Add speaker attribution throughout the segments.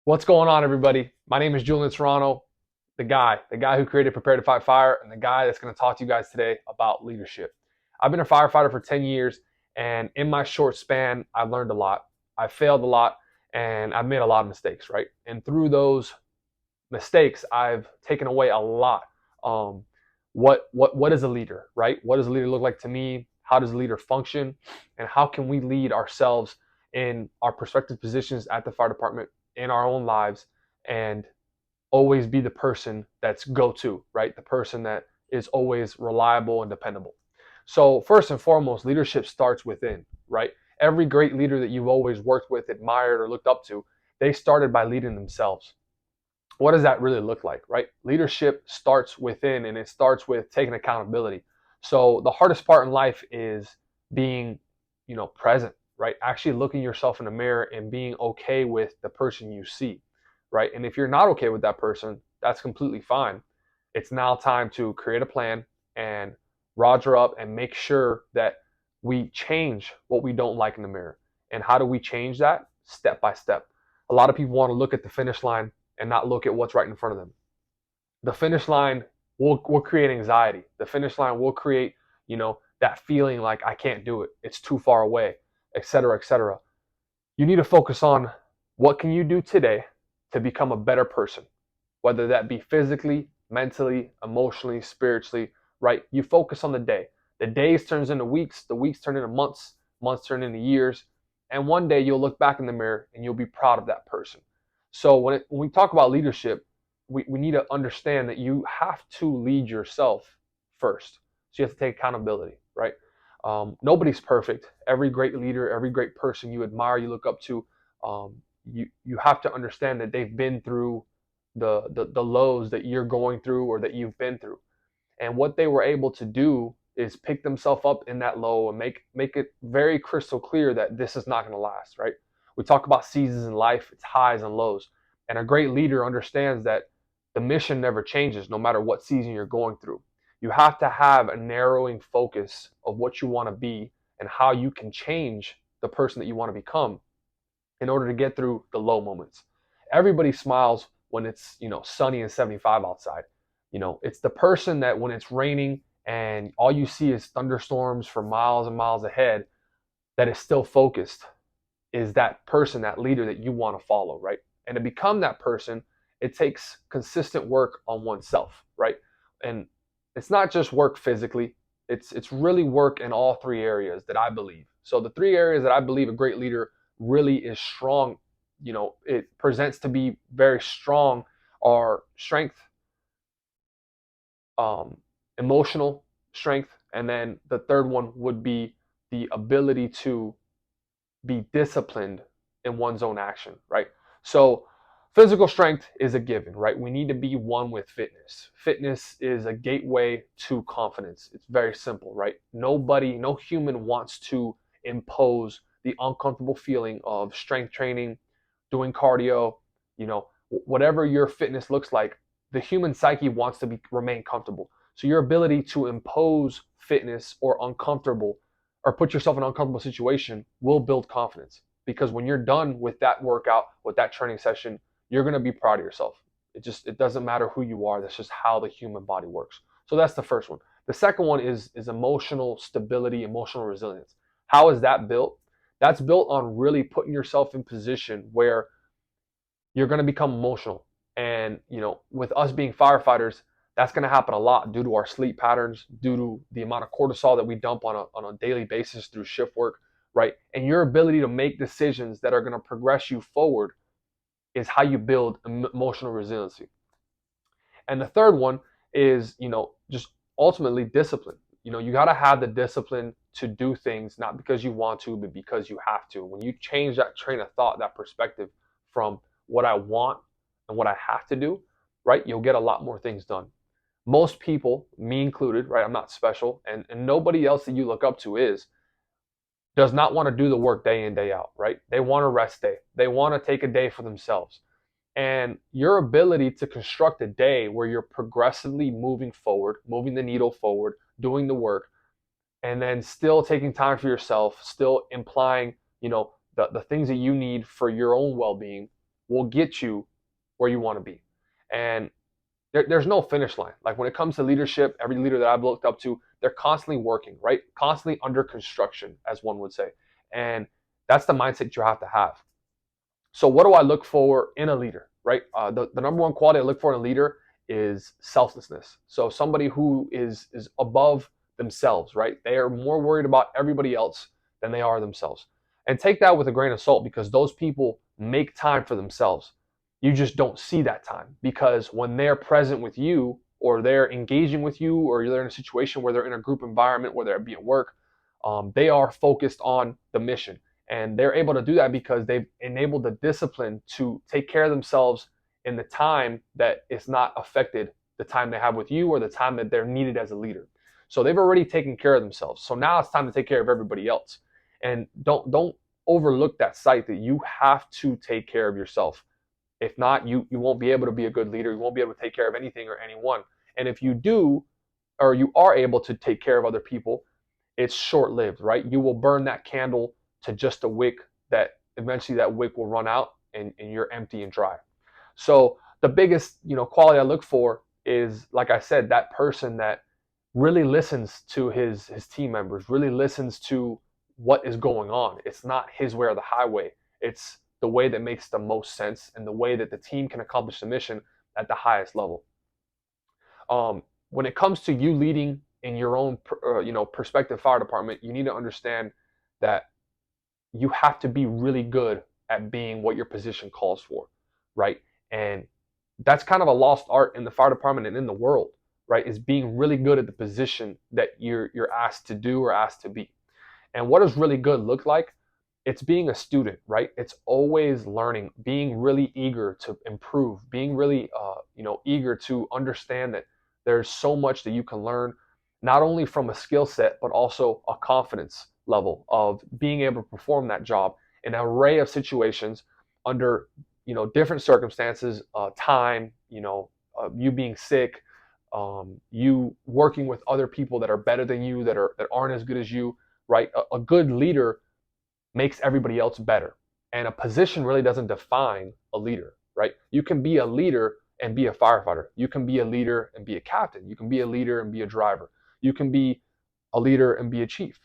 Speaker 1: What's going on, everybody? My name is Julian Serrano, the guy who created Prepare to Fight Fire, and the guy that's going to talk to you guys today about leadership. I've been a firefighter for 10 years, and in my short span, I've learned a lot. I've failed a lot, and I've made a lot of mistakes, right? And through those mistakes, I've taken away a lot. Um, what is a leader, right? What does a leader look like to me? How does a leader function? And how can we lead ourselves in our prospective positions at the fire department, in our own lives, and always be the person that's go-to, right? The person that is always reliable and dependable. So first and foremost, leadership starts within, right? Every great leader that you've always worked with, admired, or looked up to, they started by leading themselves. What does that really look like, right? Leadership starts within, and it starts with taking accountability. So the hardest part in life is being, present, right? Actually looking yourself in the mirror and being okay with the person you see, right? And if you're not okay with that person, that's completely fine. It's now time to create a plan and roger up and make sure that we change what we don't like in the mirror. And how do we change that? Step by step. A lot of people want to look at the finish line and not look at what's right in front of them. The finish line will create anxiety. The finish line will create, that feeling like I can't do it. It's too far away, et cetera, et cetera. You need to focus on what can you do today to become a better person, whether that be physically, mentally, emotionally, spiritually, right? You focus on the day. The days turns into weeks, the weeks turn into months, months turn into years, and one day you'll look back in the mirror and you'll be proud of that person. So when we talk about leadership, we need to understand that you have to lead yourself first. So you have to take accountability, right? Nobody's perfect. Every great leader, every great person you admire, you look up to, you have to understand that they've been through the lows that you're going through or that you've been through. And what they were able to do is pick themselves up in that low and make it very crystal clear that this is not going to last, right? We talk about seasons in life, it's highs and lows. And a great leader understands that the mission never changes no matter what season you're going through. You have to have a narrowing focus of what you want to be and how you can change the person that you want to become in order to get through the low moments. Everybody smiles when it's, sunny and 75 outside. It's the person that when it's raining and all you see is thunderstorms for miles and miles ahead that is still focused is that person, that leader that you want to follow, right? And to become that person, it takes consistent work on oneself, right? And it's not just work physically, it's really work in all three areas that I believe. So the three areas that I believe a great leader really is strong, it presents to be very strong are strength, um, emotional strength, and then the third one would be the ability to be disciplined in one's own action, right? So physical strength is a given, right? We need to be one with fitness. Fitness is a gateway to confidence. It's very simple, right? Nobody, no human wants to impose the uncomfortable feeling of strength training, doing cardio, whatever your fitness looks like, the human psyche wants to remain comfortable. So your ability to impose fitness or uncomfortable or put yourself in an uncomfortable situation will build confidence. Because when you're done with that workout, with that training session, you're going to be proud of yourself. It doesn't matter who you are. That's just how the human body works. So that's the first one. The second one is emotional stability, emotional resilience. How is that built? That's built on really putting yourself in position where you're going to become emotional. And, with us being firefighters, that's going to happen a lot due to our sleep patterns, due to the amount of cortisol that we dump on a daily basis through shift work, right? And your ability to make decisions that are going to progress you forward is how you build emotional resiliency. And the third one is, just ultimately discipline. You got to have the discipline to do things, not because you want to, but because you have to. When you change that train of thought, that perspective from what I want and what I have to do, right, you'll get a lot more things done. Most people, me included, right, I'm not special, and nobody else that you look up to does not want to do the work day in, day out, right? They want a rest day. They want to take a day for themselves. And your ability to construct a day where you're progressively moving forward, moving the needle forward, doing the work, and then still taking time for yourself, still implying, the things that you need for your own well-being, will get you where you want to be. And there's no finish line. Like when it comes to leadership, every leader that I've looked up to, they're constantly working, right? Constantly under construction, as one would say. And that's the mindset you have to have. So what do I look for in a leader, right? The number one quality I look for in a leader is selflessness. So somebody who is above themselves, right? They are more worried about everybody else than they are themselves. And take that with a grain of salt, because those people make time for themselves. You just don't see that time, because when they're present with you, or they're engaging with you, or they're in a situation where they're in a group environment, where they're at work, they are focused on the mission. And they're able to do that because they've enabled the discipline to take care of themselves in the time that it's not affected the time they have with you, or the time that they're needed as a leader. So they've already taken care of themselves. So now it's time to take care of everybody else. And don't overlook that sight, that you have to take care of yourself. If not, you won't be able to be a good leader. You won't be able to take care of anything or anyone. And if you do, or you are able to take care of other people, it's short-lived, right? You will burn that candle to just a wick, that eventually that wick will run out, and you're empty and dry. So the biggest, quality I look for is, like I said, that person that really listens to his team members, really listens to what is going on. It's not his way or the highway. It's the way that makes the most sense, and the way that the team can accomplish the mission at the highest level. When it comes to you leading in your own, prospective fire department, you need to understand that you have to be really good at being what your position calls for, right? And that's kind of a lost art in the fire department and in the world, right? Is being really good at the position that you're asked to do or asked to be. And what does really good look like? It's being a student, right? It's always learning, being really eager to improve, being really, eager to understand that there's so much that you can learn, not only from a skill set, but also a confidence level of being able to perform that job in an array of situations, under, different circumstances, time, you being sick, you working with other people that are better than you, that aren't as good as you, right? A good leader makes everybody else better. And a position really doesn't define a leader, right? You can be a leader and be a firefighter. You can be a leader and be a captain. You can be a leader and be a driver. You can be a leader and be a chief.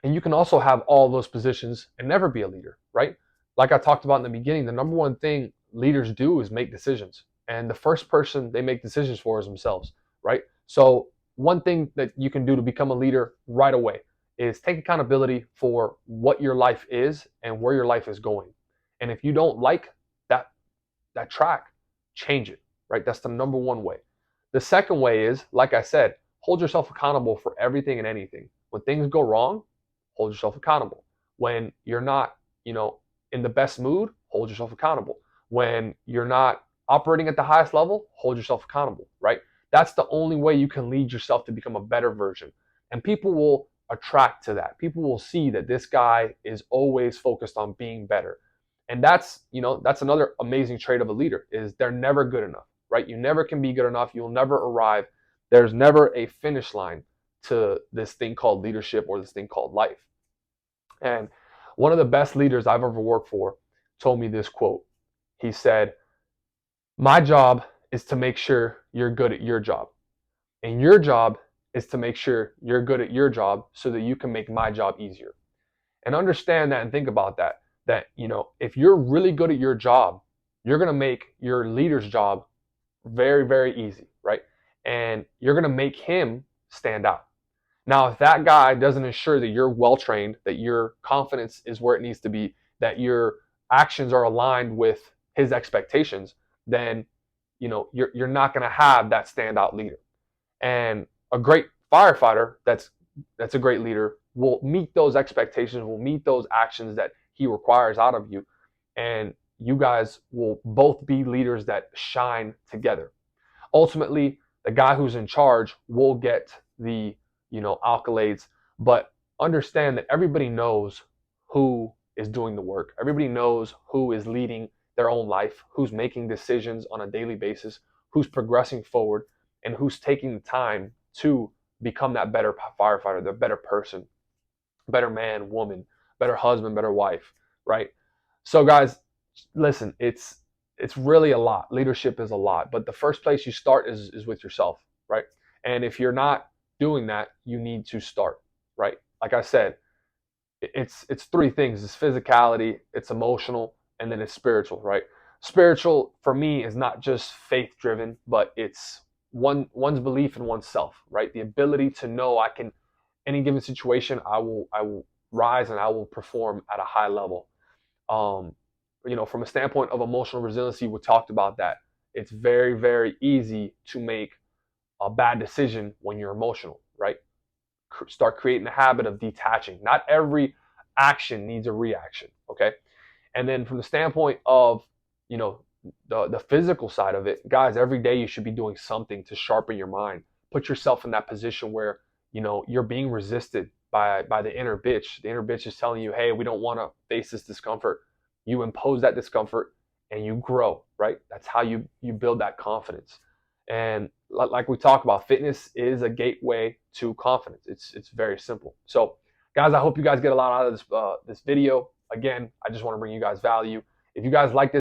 Speaker 1: And you can also have all those positions and never be a leader, right? Like I talked about in the beginning, the number one thing leaders do is make decisions. And the first person they make decisions for is themselves, right? So one thing that you can do to become a leader right away is take accountability for what your life is and where your life is going. And if you don't like that track, change it, right? That's the number one way. The second way is, like I said, hold yourself accountable for everything and anything. When things go wrong, hold yourself accountable. When you're not, in the best mood, hold yourself accountable. When you're not operating at the highest level, hold yourself accountable, right? That's the only way you can lead yourself to become a better version. And people will attract to that. People will see that this guy is always focused on being better. And that's another amazing trait of a leader, is they're never good enough, right? You never can be good enough. You'll never arrive. There's never a finish line to this thing called leadership, or this thing called life. And one of the best leaders I've ever worked for told me this quote. He said, "My job is to make sure you're good at your job. And your job is to make sure you're good at your job so that you can make my job easier." And understand that, and think about that. That, if you're really good at your job, you're going to make your leader's job very, very easy, right? And you're going to make him stand out. Now, if that guy doesn't ensure that you're well trained, that your confidence is where it needs to be, that your actions are aligned with his expectations, then you're not going to have that standout leader. And a great firefighter that's a great leader will meet those expectations, will meet those actions that he requires out of you, and you guys will both be leaders that shine together. Ultimately, the guy who's in charge will get the accolades, but understand that everybody knows who is doing the work. Everybody knows who is leading their own life, who's making decisions on a daily basis, who's progressing forward, and who's taking the time to become that better firefighter, the better person, better man, woman, better husband, better wife, right? So guys, listen, it's really a lot. Leadership is a lot, but the first place you start is with yourself, right? And if you're not doing that, you need to start, right? Like I said, it's three things: it's physicality, it's emotional, and then it's spiritual, right? Spiritual for me is not just faith driven, but it's one's belief in oneself, right? The ability to know I can, any given situation, I will rise and I will perform at a high level. um, from a standpoint of emotional resiliency, we talked about that. It's very, very easy to make a bad decision when you're emotional, right? Start creating the habit of detaching. Not every action needs a reaction, okay? And then from the standpoint of, you know, the physical side of it, guys, every day you should be doing something to sharpen your mind. Put yourself in that position where, you're being resisted by the inner bitch. The inner bitch is telling you, hey, we don't want to face this discomfort. You impose that discomfort and you grow, right? That's how you build that confidence. And like we talked about, fitness is a gateway to confidence. It's very simple. So, guys, I hope you guys get a lot out of this video. Again, I just want to bring you guys value. If you guys like this